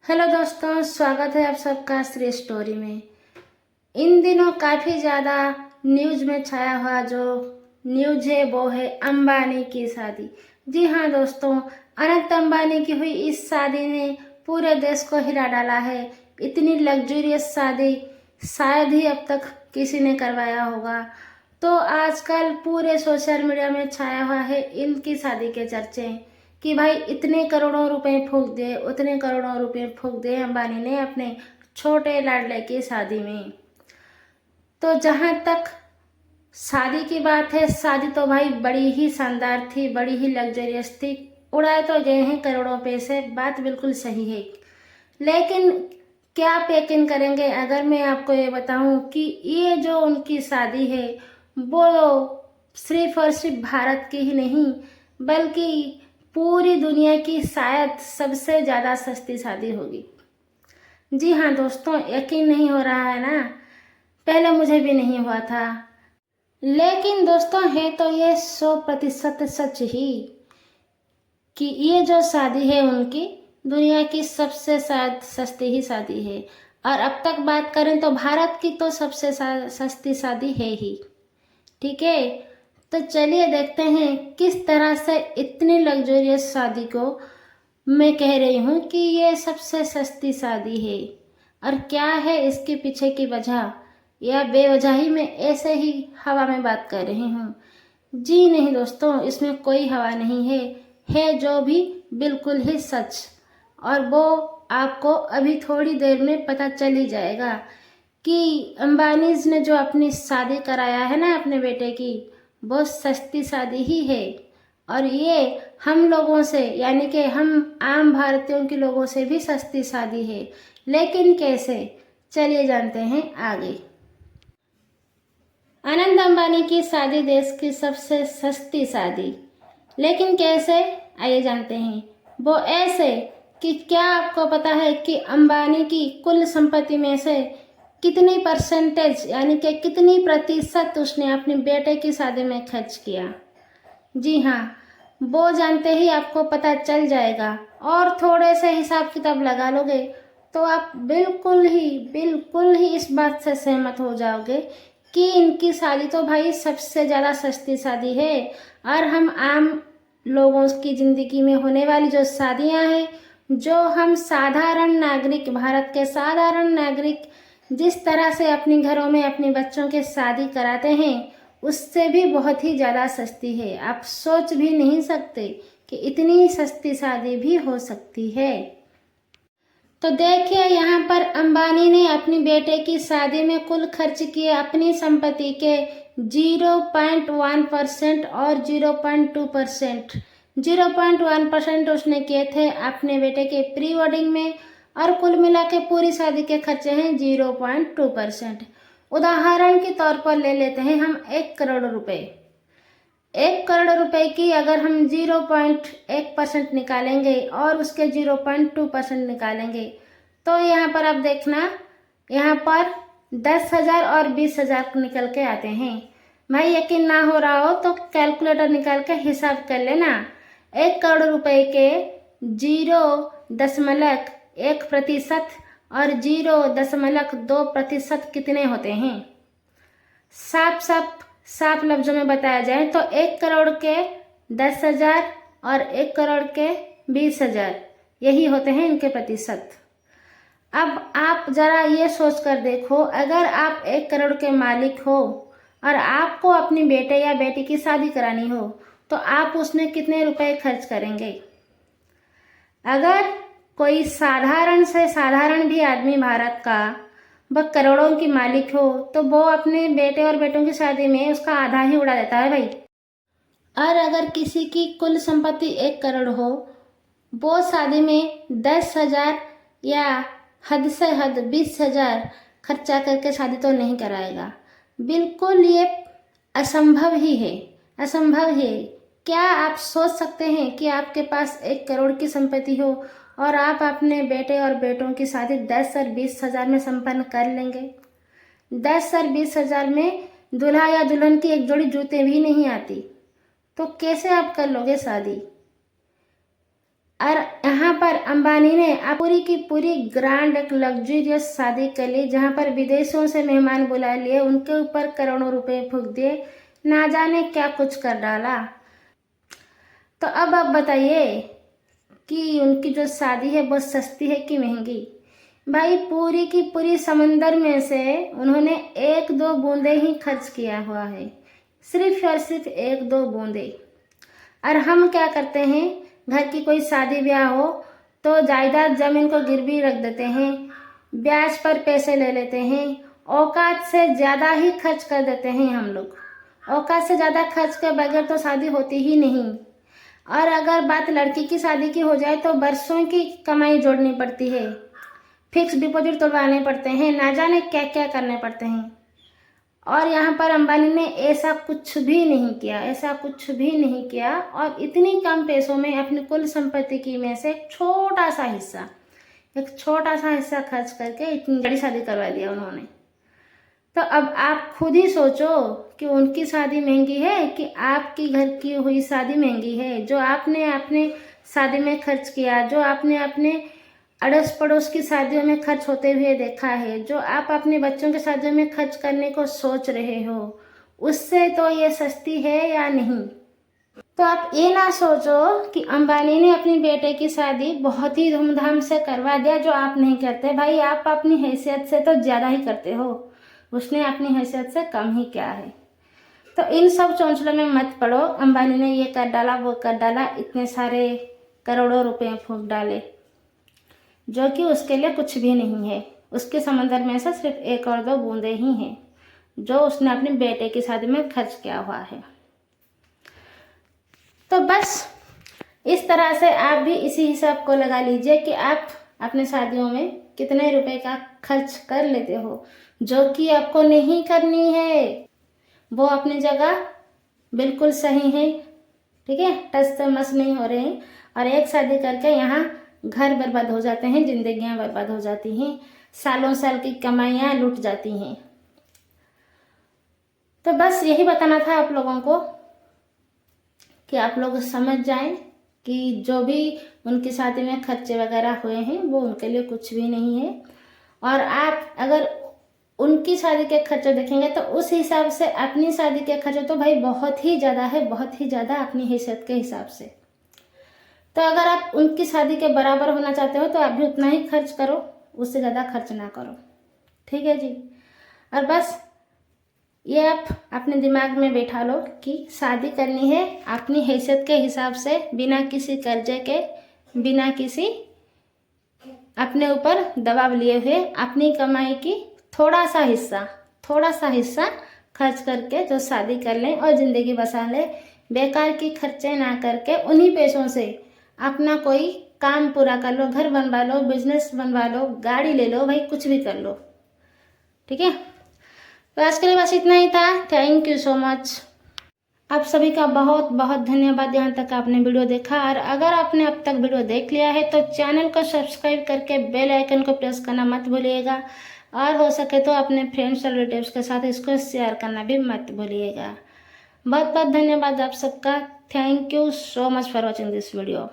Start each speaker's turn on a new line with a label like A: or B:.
A: Hello दोस्तों, स्वागत है आप सबका श्री स्टोरी में। इन दिनों काफ़ी ज़्यादा न्यूज़ में छाया हुआ जो न्यूज़ है वो है अंबानी की शादी। जी हाँ दोस्तों, अनंत अंबानी की हुई इस शादी ने पूरे देश को हिला डाला है। इतनी लग्जरियस शादी शायद ही अब तक किसी ने करवाया होगा। तो आजकल पूरे सोशल मीडिया में छाया हुआ है इनकी शादी के चर्चे कि भाई इतने करोड़ों रुपए फूंक दिए, उतने करोड़ों रुपए फूंक दिए अंबानी ने अपने छोटे लाडले की शादी में। तो जहाँ तक शादी की बात है, शादी तो भाई बड़ी ही शानदार थी, बड़ी ही लग्जरियस थी। उड़ाए तो गए हैं करोड़ों पैसे, बात बिल्कुल सही है। लेकिन क्या आप यकीन करेंगे अगर मैं आपको ये बताऊं कि ये जो उनकी शादी है वो सिर्फ और सिर्फ भारत की ही नहीं बल्कि पूरी दुनिया की शायद सबसे ज़्यादा सस्ती शादी होगी। जी हाँ दोस्तों, यकीन नहीं हो रहा है ना? पहले मुझे भी नहीं हुआ था, लेकिन दोस्तों है तो ये 100% सच ही कि ये जो शादी है उनकी दुनिया की सबसे सस्ती ही शादी है। और अब तक बात करें तो भारत की तो सबसे सस्ती शादी है ही। ठीक है, तो चलिए देखते हैं किस तरह से इतनी लग्जरियस शादी को मैं कह रही हूँ कि ये सबसे सस्ती शादी है और क्या है इसके पीछे की वजह, या बेवजह ही मैं ऐसे ही हवा में बात कर रही हूँ। जी नहीं दोस्तों, इसमें कोई हवा नहीं है जो भी बिल्कुल ही सच। और वो आपको अभी थोड़ी देर में पता चल ही जाएगा कि अंबानीज ने जो अपनी शादी कराया है ना अपने बेटे की, वो सस्ती शादी ही है। और ये हम लोगों से यानी कि हम आम भारतीयों के लोगों से भी सस्ती शादी है। लेकिन कैसे, चलिए जानते हैं आगे। आनंद अंबानी की शादी देश की सबसे सस्ती शादी, लेकिन कैसे, आइए जानते हैं। वो ऐसे कि क्या आपको पता है कि अंबानी की कुल संपत्ति में से कितनी परसेंटेज यानी कि कितनी प्रतिशत उसने अपने बेटे की शादी में खर्च किया? जी हाँ, वो जानते ही आपको पता चल जाएगा। और थोड़े से हिसाब किताब लगा लोगे तो आप बिल्कुल ही इस बात से सहमत हो जाओगे कि इनकी शादी तो भाई सबसे ज़्यादा सस्ती शादी है। और हम आम लोगों की ज़िंदगी में होने वाली जो शादियां हैं, जो हम साधारण नागरिक, भारत के साधारण नागरिक जिस तरह से अपने घरों में अपने बच्चों के शादी कराते हैं, उससे भी बहुत ही ज़्यादा सस्ती है। आप सोच भी नहीं सकते कि इतनी सस्ती शादी भी हो सकती है। तो देखिए, यहाँ पर अंबानी ने अपनी बेटे की शादी में कुल खर्च किए अपनी संपत्ति के 0.1% और 0.2%। 0.1% उसने किए थे अपने बेटे के प्री वेडिंग में और कुल मिला के पूरी शादी के खर्चे हैं 0.2%। उदाहरण के तौर पर ले लेते हैं हम 1 करोड़ रुपए। 1 करोड़ रुपए की अगर हम 0.1% निकालेंगे और उसके 0.2% निकालेंगे तो यहाँ पर आप देखना, यहाँ पर 10,000 और 20,000 निकल के आते हैं। भाई यकीन ना हो रहा हो तो कैलकुलेटर निकाल के हिसाब कर लेना। 1 करोड़ रुपए के 0.1% और 0.2% कितने होते हैं? साफ लफ्जों में बताया जाए तो 1 करोड़ के 10,000 और 1 करोड़ के 20,000 यही होते हैं इनके प्रतिशत। अब आप जरा ये सोच कर देखो, अगर आप 1 करोड़ के मालिक हो और आपको अपनी बेटे या बेटी की शादी करानी हो तो आप उसमें कितने रुपए खर्च करेंगे? अगर कोई साधारण से साधारण भी आदमी भारत का वह करोड़ों की मालिक हो तो वो अपने बेटे और बेटों की शादी में उसका आधा ही उड़ा देता है भाई। और अगर किसी की कुल संपत्ति 1 करोड़ हो, वो शादी में 10,000 या हद से हद 20,000 खर्चा करके शादी तो नहीं कराएगा। बिल्कुल ये असंभव ही है, असंभव है। क्या आप सोच सकते हैं कि आपके पास 1 करोड़ की संपत्ति हो और आप अपने बेटे और बेटों की शादी 10 और 20,000 में संपन्न कर लेंगे? 10 और 20,000 में दूल्हा या दुल्हन की एक जोड़ी जूते भी नहीं आती, तो कैसे आप कर लोगे शादी? और यहाँ पर अंबानी ने पूरी की पूरी ग्रैंड एक लग्जरियस शादी कर ली, जहाँ पर विदेशों से मेहमान बुला लिए, उनके ऊपर करोड़ों रुपए फूंक दिए, ना जाने क्या कुछ कर डाला। तो अब आप बताइए कि उनकी जो शादी है वो सस्ती है कि महंगी। भाई पूरी की पूरी समंदर में से उन्होंने 1-2 बूंदे ही खर्च किया हुआ है, सिर्फ और सिर्फ 1-2 बूंदे। और हम क्या करते हैं, घर की कोई शादी ब्याह हो तो जायदाद जमीन को गिरवी रख देते हैं, ब्याज पर पैसे ले लेते हैं, औकात से ज़्यादा ही खर्च कर देते हैं हम लोग। औकात से ज़्यादा खर्च के बगैर तो शादी होती ही नहीं। और अगर बात लड़की की शादी की हो जाए तो बरसों की कमाई जोड़नी पड़ती है, फिक्स डिपॉजिट तोड़वाने पड़ते हैं, ना जाने क्या क्या करने पड़ते हैं। और यहाँ पर अंबानी ने ऐसा कुछ भी नहीं किया, ऐसा कुछ भी नहीं किया, और इतनी कम पैसों में अपनी कुल संपत्ति की में से एक छोटा सा हिस्सा खर्च करके इतनी बड़ी शादी करवा दिया उन्होंने। तो अब आप खुद ही सोचो कि उनकी शादी महंगी है कि आपकी घर की हुई शादी महंगी है। जो आपने अपने शादी में खर्च किया, जो आपने अपने अड़ोस पड़ोस की शादियों में खर्च होते हुए देखा है, जो आप अपने बच्चों की शादियों में खर्च करने को सोच रहे हो, उससे तो ये सस्ती है या नहीं। तो आप ये ना सोचो कि अंबानी ने अपनी बेटे की शादी बहुत ही धूमधाम से करवा दिया, जो आप नहीं करते। भाई आप अपनी हैसियत से तो ज़्यादा ही करते हो, उसने अपनी हैसियत से कम ही क्या है। तो इन सब चौंचलों में मत पड़ो, अंबानी ने ये कर डाला वो कर डाला, इतने सारे करोड़ों रुपए फूंक डाले, जो कि उसके लिए कुछ भी नहीं है। उसके समंदर में से सिर्फ 1 और 2 बूंदे ही हैं जो उसने अपने बेटे की शादी में खर्च किया हुआ है। तो बस इस तरह से आप भी इसी हिसाब को लगा लीजिए कि आप अपने शादियों में कितने रुपए का खर्च कर लेते हो, जो कि आपको नहीं करनी है। वो अपनी जगह बिल्कुल सही है, ठीक है, टस से मस नहीं हो रहे हैं। और एक शादी करके यहाँ घर बर्बाद हो जाते हैं, जिंदगियां बर्बाद हो जाती हैं, सालों साल की कमाइयाँ लूट जाती हैं। तो बस यही बताना था आप लोगों को कि आप लोग समझ जाएं कि जो भी उनकी शादी में खर्चे वगैरह हुए हैं वो उनके लिए कुछ भी नहीं है। और आप अगर उनकी शादी के खर्चे देखेंगे तो उस हिसाब से अपनी शादी के खर्चे तो भाई बहुत ही ज़्यादा है, बहुत ही ज़्यादा अपनी हैसियत के हिसाब से। तो अगर आप उनकी शादी के बराबर होना चाहते हो तो आप भी उतना ही खर्च करो, उससे ज़्यादा खर्च ना करो, ठीक है जी। और बस ये आप अपने दिमाग में बैठा लो कि शादी करनी है अपनी हैसियत के हिसाब से, बिना किसी कर्जे के, बिना किसी अपने ऊपर दबाव लिए हुए, अपनी कमाई की थोड़ा सा हिस्सा खर्च करके जो शादी कर लें और ज़िंदगी बसा लें। बेकार की खर्चे ना करके उन्हीं पैसों से अपना कोई काम पूरा कर लो, घर बनवा लो, बिजनेस बनवा लो, गाड़ी ले लो, भाई कुछ भी कर लो, ठीक है। तो आज के लिए बस इतना ही था। Thank you so much. आप सभी का बहुत बहुत धन्यवाद, यहाँ तक आपने वीडियो देखा। और अगर आपने अब तक वीडियो देख लिया है तो चैनल को सब्सक्राइब करके बेल आइकन को प्रेस करना मत भूलिएगा, और हो सके तो अपने फ्रेंड्स और रिलेटिव्स के साथ इसको शेयर करना भी मत भूलिएगा। बहुत बहुत धन्यवाद आप सबका। Thank you so much for watching this video.